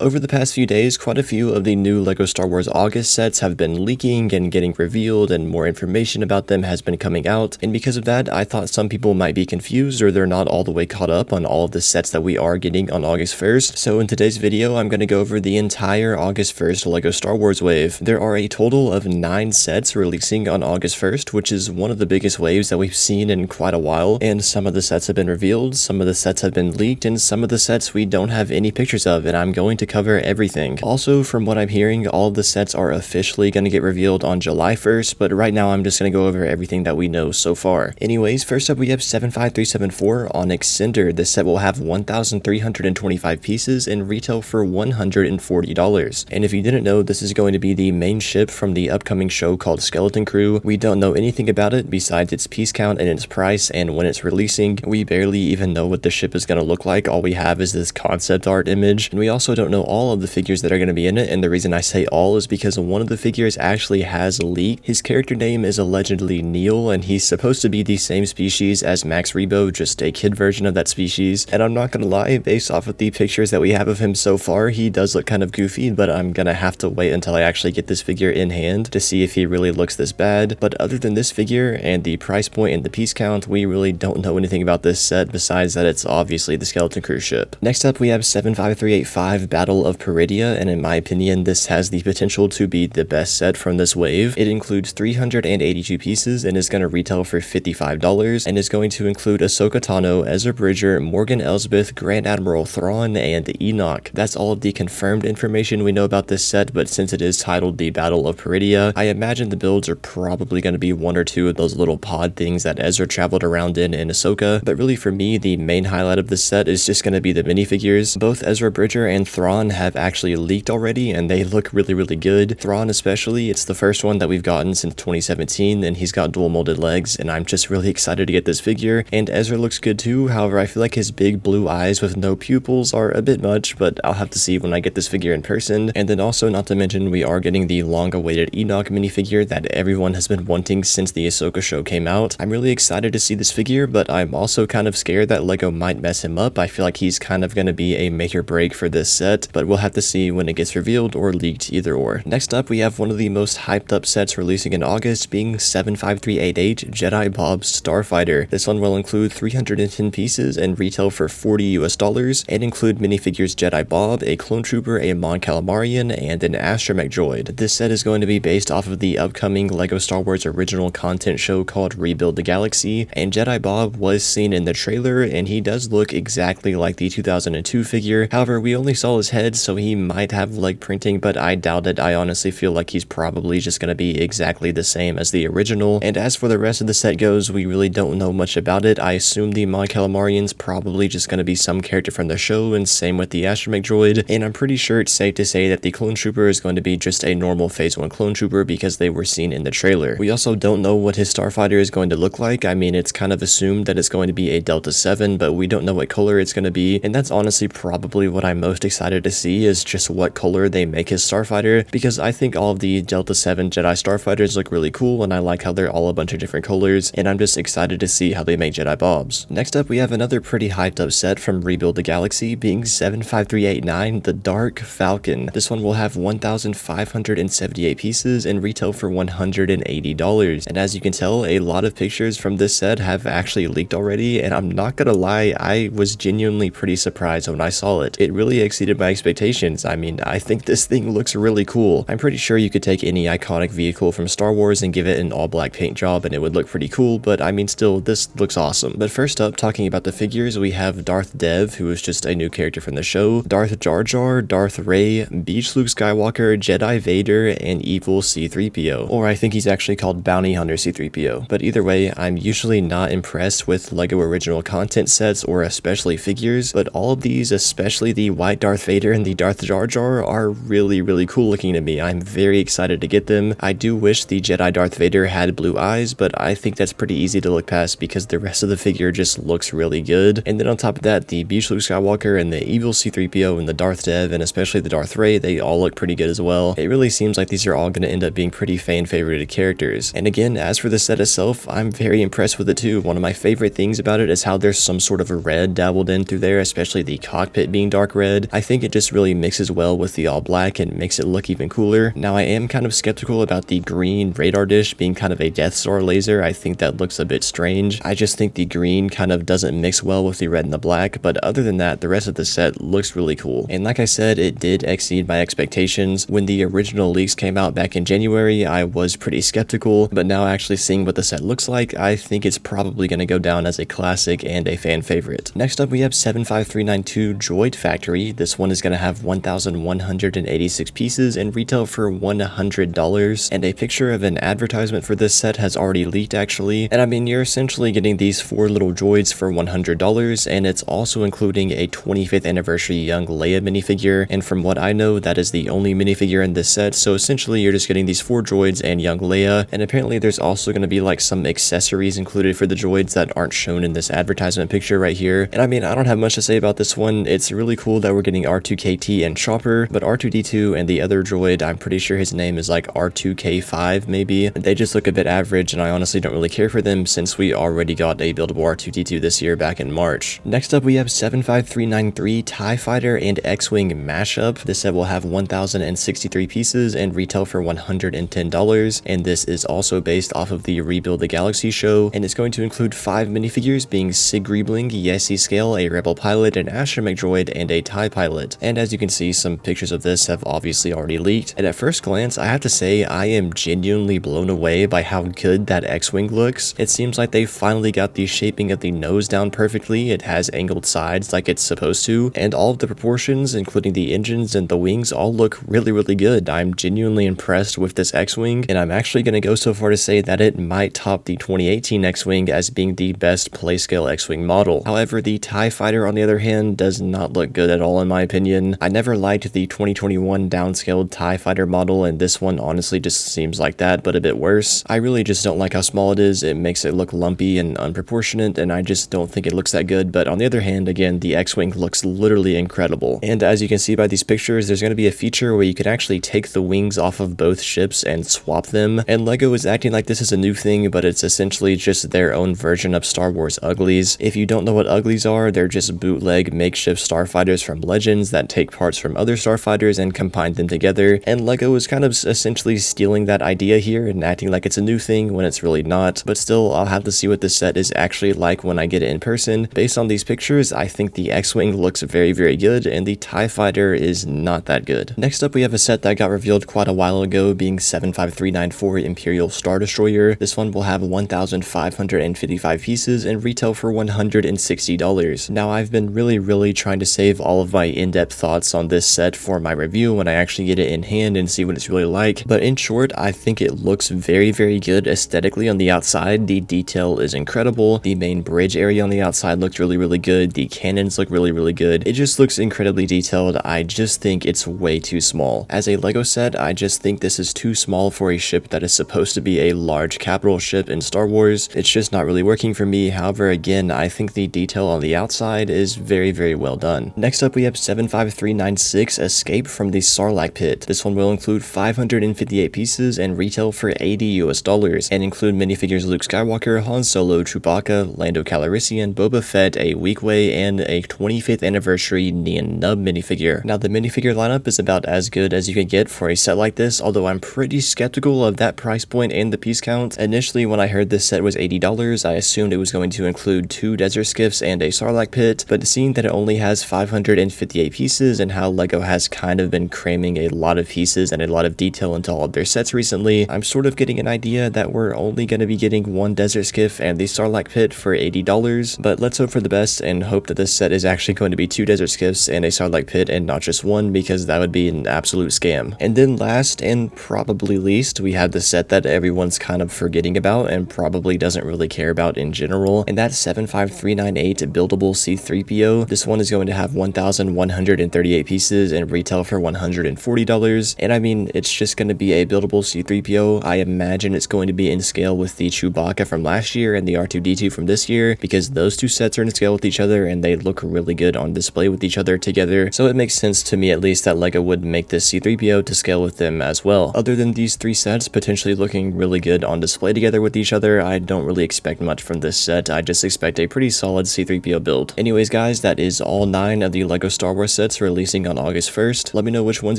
Over the past few days, quite a few of the new LEGO Star Wars August sets have been leaking and getting revealed, and more information about them has been coming out, and because of that, I thought some people might be confused or they're not all the way caught up on all of the sets that we are getting on August 1st. So in today's video, I'm going to go over the entire August 1st LEGO Star Wars wave. There are a total of 9 sets releasing on August 1st, which is one of the biggest waves that we've seen in quite a while, and some of the sets have been revealed, some of the sets have been leaked, and some of the sets we don't have any pictures of, and I'm going to cover everything. Also, from what I'm hearing, all of the sets are officially going to get revealed on July 1st, but right now I'm just going to go over everything that we know so far. Anyways, first up we have 75374 Onyx Cinder. This set will have 1,325 pieces and retail for $140. And if you didn't know, this is going to be the main ship from the upcoming show called Skeleton Crew. We don't know anything about it besides its piece count and its price, and when it's releasing, we barely even know what the ship is going to look like. All we have is this concept art image, and we also don't know all of the figures that are going to be in it, and the reason I say all is because one of the figures actually has leaked. His character name is allegedly Neil, and he's supposed to be the same species as Max Rebo, just a kid version of that species, and I'm not going to lie, based off of the pictures that we have of him so far, he does look kind of goofy, but I'm going to have to wait until I actually get this figure in hand to see if he really looks this bad. But other than this figure and the price point and the piece count, we really don't know anything about this set besides that it's obviously the Skeleton Crew ship. Next up we have 75385 Battle of Peridia, and in my opinion this has the potential to be the best set from this wave. It includes 382 pieces and is going to retail for $55 and is going to include Ahsoka Tano, Ezra Bridger, Morgan Elsbeth, Grand Admiral Thrawn, and Enoch. That's all of the confirmed information we know about this set, but since it is titled the Battle of Peridia, I imagine the builds are probably going to be one or two of those little pod things that Ezra traveled around in Ahsoka, but really for me the main highlight of this set is just going to be the minifigures. Both Ezra Bridger and Thrawn have actually leaked already and they look really good. Thrawn especially, it's the first one that we've gotten since 2017 and he's got dual molded legs, and I'm just really excited to get this figure. And Ezra looks good too, however I feel like his big blue eyes with no pupils are a bit much, but I'll have to see when I get this figure in person. And then also, not to mention, we are getting the long awaited Enoch minifigure that everyone has been wanting since the Ahsoka show came out. I'm really excited to see this figure, but I'm also kind of scared that LEGO might mess him up. I feel like he's kind of going to be a make or break for this set, but we'll have to see when it gets revealed or leaked, either or. Next up, we have one of the most hyped up sets releasing in August, being 75388 Jedi Bob's Starfighter. This one will include 310 pieces and retail for $40 and include minifigures Jedi Bob, a clone trooper, a Mon Calamarian, and an astromech droid. This set is going to be based off of the upcoming LEGO Star Wars original content show called Rebuild the Galaxy, and Jedi Bob was seen in the trailer and he does look exactly like the 2002 figure. However, we only saw his head, so he might have leg printing, but I doubt it. I honestly feel like he's probably just going to be exactly the same as the original. And as for the rest of the set goes, we really don't know much about it. I assume the Mon Calamarian's probably just going to be some character from the show, and same with the astromech droid, and I'm pretty sure it's safe to say that the clone trooper is going to be just a normal phase 1 clone trooper because they were seen in the trailer. We also don't know what his starfighter is going to look like. I mean, it's kind of assumed that it's going to be a Delta 7, but we don't know what color it's going to be, and that's honestly probably what I'm most excited to see, is just what color they make his starfighter, because I think all of the Delta 7 Jedi starfighters look really cool and I like how they're all a bunch of different colors, and I'm just excited to see how they make Jedi Bobs. Next up we have another pretty hyped up set from Rebuild the Galaxy, being 75389 the Dark Falcon. This one will have 1,578 pieces and retail for $180, and as you can tell, a lot of pictures from this set have actually leaked already, and I'm not gonna lie, I was genuinely pretty surprised when I saw it. It really exceeded my expectations. I mean, I think this thing looks really cool. I'm pretty sure you could take any iconic vehicle from Star Wars and give it an all black paint job and it would look pretty cool, but I mean still, this looks awesome. But first up, talking about the figures, we have Darth Dev, who is just a new character from the show, Darth Jar Jar, Darth Rey, Beach Luke Skywalker, Jedi Vader, and Evil C-3PO. Or I think he's actually called Bounty Hunter C-3PO. But either way, I'm usually not impressed with LEGO original content sets or especially figures, but all of these, especially the white Darth Vader and the Darth Jar Jar, are really cool looking to me. I'm very excited to get them. I do wish the Jedi Darth Vader had blue eyes, but I think that's pretty easy to look past because the rest of the figure just looks really good. And then on top of that, the Beach Luke Skywalker and the Evil C-3PO and the Darth Dev and especially the Darth Rey, they all look pretty good as well. It really seems like these are all going to end up being pretty fan-favorited characters. And again, as for the set itself, I'm very impressed with it too. One of my favorite things about it is how there's some sort of a red dabbled in through there, especially the cockpit being dark red. I think it just really mixes well with the all black and makes it look even cooler. Now I am kind of skeptical about the green radar dish being kind of a Death Star laser. I think that looks a bit strange. I just think the green kind of doesn't mix well with the red and the black, but other than that, the rest of the set looks really cool. And like I said, it did exceed my expectations. When the original leaks came out back in January, I was pretty skeptical, but now actually seeing what the set looks like, I think it's probably going to go down as a classic and a fan favorite. Next up, we have 75392 Droid Factory. This one is going to have 1,186 pieces and retail for $100, and a picture of an advertisement for this set has already leaked actually. And I mean, you're essentially getting these 4 little droids for $100, and it's also including a 25th anniversary young Leia minifigure, and from what I know, that is the only minifigure in this set, so essentially you're just getting these 4 droids and young Leia, and apparently there's also going to be like some accessories included for the droids that aren't shown in this advertisement picture right here. And I mean, I don't have much to say about this one. It's really cool that we're getting R2KT and Chopper, but R2D2 and the other droid, I'm pretty sure his name is like R2K5 maybe, they just look a bit average, and I honestly don't really care for them since we already got a buildable R2D2 this year back in March. Next up, we have 75393 TIE Fighter and X-Wing mashup. This set will have 1,063 pieces and retail for $110, and this is also based off of the Rebuild the Galaxy show, and it's going to include 5 minifigures being Sig Greebling, Yesy Scale, a Rebel pilot, an astromech droid, and a TIE pilot. And as you can see, some pictures of this have obviously already leaked, and at first glance, I have to say I am genuinely blown away by how good that X-Wing looks. It seems like they finally got the shaping of the nose down perfectly. It has angled sides like it's supposed to, and all of the proportions, including the engines and the wings, all look really good. I'm genuinely impressed with this X-Wing, and I'm actually going to go so far to say that it might top the 2018 X-Wing as being the best playscale X-Wing model. However, the TIE Fighter on the other hand does not look good at all in my opinion. I never liked the 2021 downscaled TIE Fighter model, and this one honestly just seems like that, but a bit worse. I really just don't like how small it is. It makes it look lumpy and unproportionate, and I just don't think it looks that good. But on the other hand, again, the X-Wing looks literally incredible. And as you can see by these pictures, there's going to be a feature where you can actually take the wings off of both ships and swap them. And LEGO is acting like this is a new thing, but it's essentially just their own version of Star Wars Uglies. If you don't know what Uglies are, they're just bootleg makeshift starfighters from Legends that take parts from other starfighters and combine them together. And LEGO is kind of essentially stealing that idea here and acting like it's a new thing when it's really not. But still, I'll have to see what this set is actually like when I get it in person. Based on these pictures, I think the X-Wing looks very good, and the TIE Fighter is not that good. Next up, we have a set that got revealed quite a while ago, being 75394 Imperial Star Destroyer. This one will have 1,555 pieces and retail for $160. Now, I've been really trying to save all of my in-depth thoughts on this set for my review when I actually get it in hand and see what it's really like, but in short, I think it looks very good aesthetically on the outside. The detail is incredible. The main bridge area on the outside looks really good. The cannons look really good. It just looks incredibly detailed. I just think it's way too small. As a LEGO set, I just think this is too small for a ship that is supposed to be a large capital ship in Star Wars. It's just not really working for me. However, again, I think the detail on the outside is very well done. Next up, we have 75396 Escape from the Sarlacc Pit. This one will include 558 pieces and retail for $80 and include minifigures Luke Skywalker, Han Solo, Chewbacca, Lando Calrissian, Boba Fett, a Weequay, and a 25th anniversary Nien Nunb minifigure. Now, the minifigure lineup is about as good as you can get for a set like this, although I'm pretty skeptical of that price point and the piece count. Initially, when I heard this set was $80, I assumed it was going to include 2 desert skiffs and a Sarlacc Pit, but seeing that it only has 558 pieces and how LEGO has kind of been cramming a lot of pieces and a lot of detail into all of their sets recently, I'm sort of getting an idea that we're only going to be getting 1 desert skiff and the Sarlacc Pit for $80, but let's hope for the best and hope that this set is actually going to be 2 desert skiffs and a Sarlacc Pit and not just 1, because that would be an absolute scam. And then last and probably least, we have the set that everyone's kind of forgetting about and probably doesn't really care about in general, and that's 75398 Buildable C-3PO. This one is going to have 1,138 pieces and retail for $140, and I mean, it's just going to be a buildable C-3PO. I imagine it's going to be in scale with the Chewbacca from last year and the R2-D2 from this year, because those two sets are in scale with each other and they look really good on display with each other together, so it makes sense to me at least that LEGO would make this C-3PO to scale with them as well. Other than these 3 sets potentially looking really good on display together with each other, I don't really expect much from this set. I just expect a pretty solid C-3PO build. Anyways guys, that is all 9 of the LEGO Star Wars sets releasing on August 1st. Let me know which ones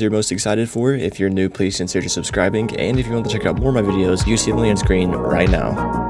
you're most excited for. If you're new, please consider subscribing, and if you want to check out more of my videos, you see the link on screen right now.